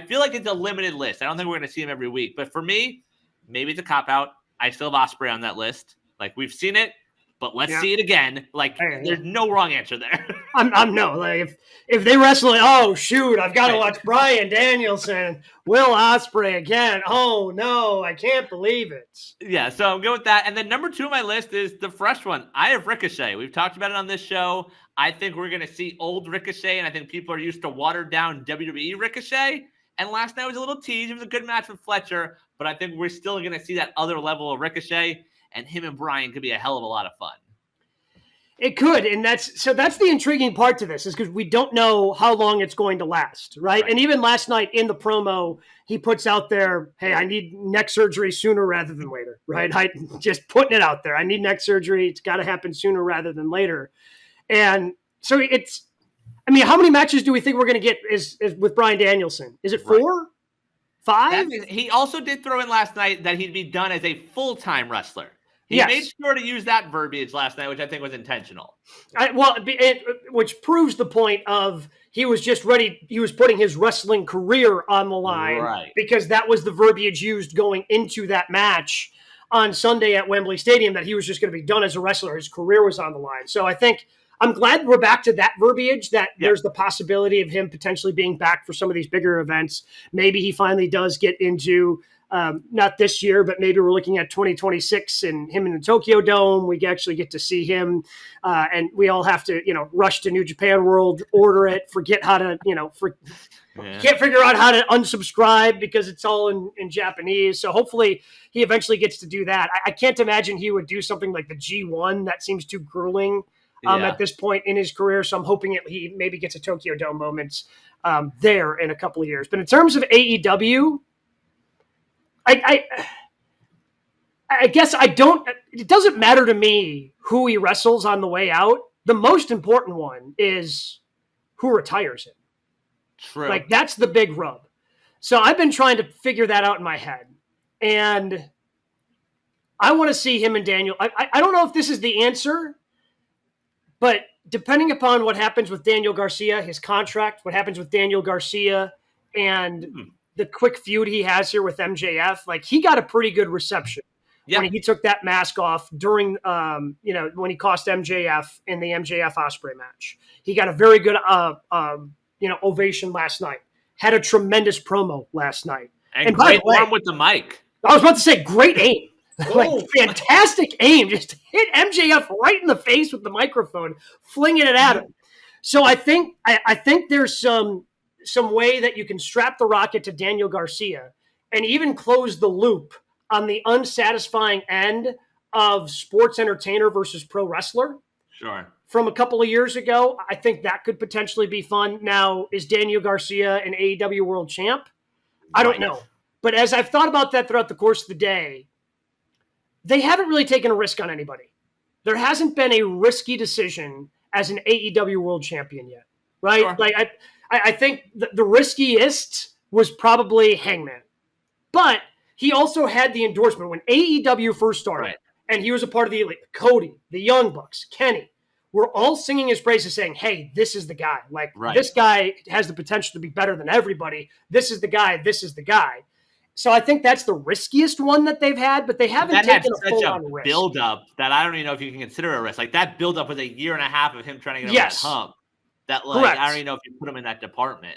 feel like it's a limited list. I don't think we're going to see him every week. But for me, maybe it's a cop-out. I still have Ospreay on that list. Like, we've seen it, but let's see it again. Like, there's no wrong answer there. I'm no. Like, if they wrestle it, oh, shoot, I've got to watch Bryan Danielson, Will Ospreay again. Oh, no, I can't believe it. Yeah, so I'm good with that. And then number 2 on my list is the fresh one. I have Ricochet. We've talked about it on this show. I think we're going to see old Ricochet, and I think people are used to watered-down WWE Ricochet. And last night was a little tease. It was a good match with Fletcher, but I think we're still going to see that other level of Ricochet, and him and Bryan could be a hell of a lot of fun. It could, and that's the intriguing part to this, is because we don't know how long it's going to last, right? And even last night in the promo, he puts out there, hey, I need neck surgery sooner rather than later, right? I just putting it out there. I need neck surgery. It's got to happen sooner rather than later. And so how many matches do we think we're going to get is with Bryan Danielson? Is it 4? 5? He also did throw in last night that he'd be done as a full-time wrestler. He made sure to use that verbiage last night, which I think was intentional. Which proves the point of he was just ready. He was putting his wrestling career on the line, because that was the verbiage used going into that match on Sunday at Wembley Stadium, that he was just going to be done as a wrestler. His career was on the line. So I think I'm glad we're back to that verbiage, that there's the possibility of him potentially being back for some of these bigger events. Maybe he finally does get into not this year, but maybe we're looking at 2026 and him in the Tokyo Dome. We actually get to see him, and we all have to, rush to New Japan World, order it, forget how to, can't figure out how to unsubscribe because it's all in Japanese. So hopefully he eventually gets to do that. I can't imagine he would do something like the G1. That seems too grueling at this point in his career. So I'm hoping he maybe gets a Tokyo Dome moments there in a couple of years. But in terms of AEW, I guess it doesn't matter to me who he wrestles on the way out. The most important one is who retires him. True. Like, that's the big rub. So I've been trying to figure that out in my head. And I want to see him and Daniel. I don't know if this is the answer, but depending upon what happens with Daniel Garcia, his contract, what happens with Daniel Garcia and the quick feud he has here with MJF, like, he got a pretty good reception when he took that mask off during, when he cost MJF in the MJF Ospreay match. He got a very good, ovation last night. Had a tremendous promo last night. And great arm with the mic. I was about to say, great aim. Like, fantastic aim. Just hit MJF right in the face with the microphone, flinging it at him. So I think there's some way that you can strap the rocket to Daniel Garcia and even close the loop on the unsatisfying end of sports entertainer versus pro wrestler. Sure. From a couple of years ago. I think that could potentially be fun. Now, is Daniel Garcia an AEW world champ? I don't know. But as I've thought about that throughout the course of the day, they haven't really taken a risk on anybody. There hasn't been a risky decision as an AEW world champion yet, right? Sure. Like, I think the riskiest was probably Hangman. But he also had the endorsement when AEW first started, and he was a part of the Elite. Cody, the Young Bucks, Kenny, were all singing his praises, saying, hey, this is the guy. Like, this guy has the potential to be better than everybody. This is the guy. This is the guy. So I think that's the riskiest one that they've had, but they haven't taken a full-on risk. Build-up that I don't even know if you can consider a risk. Like, that build-up was a year and a half of him trying to get over that hump. That, like, I don't even know if you put him in that department.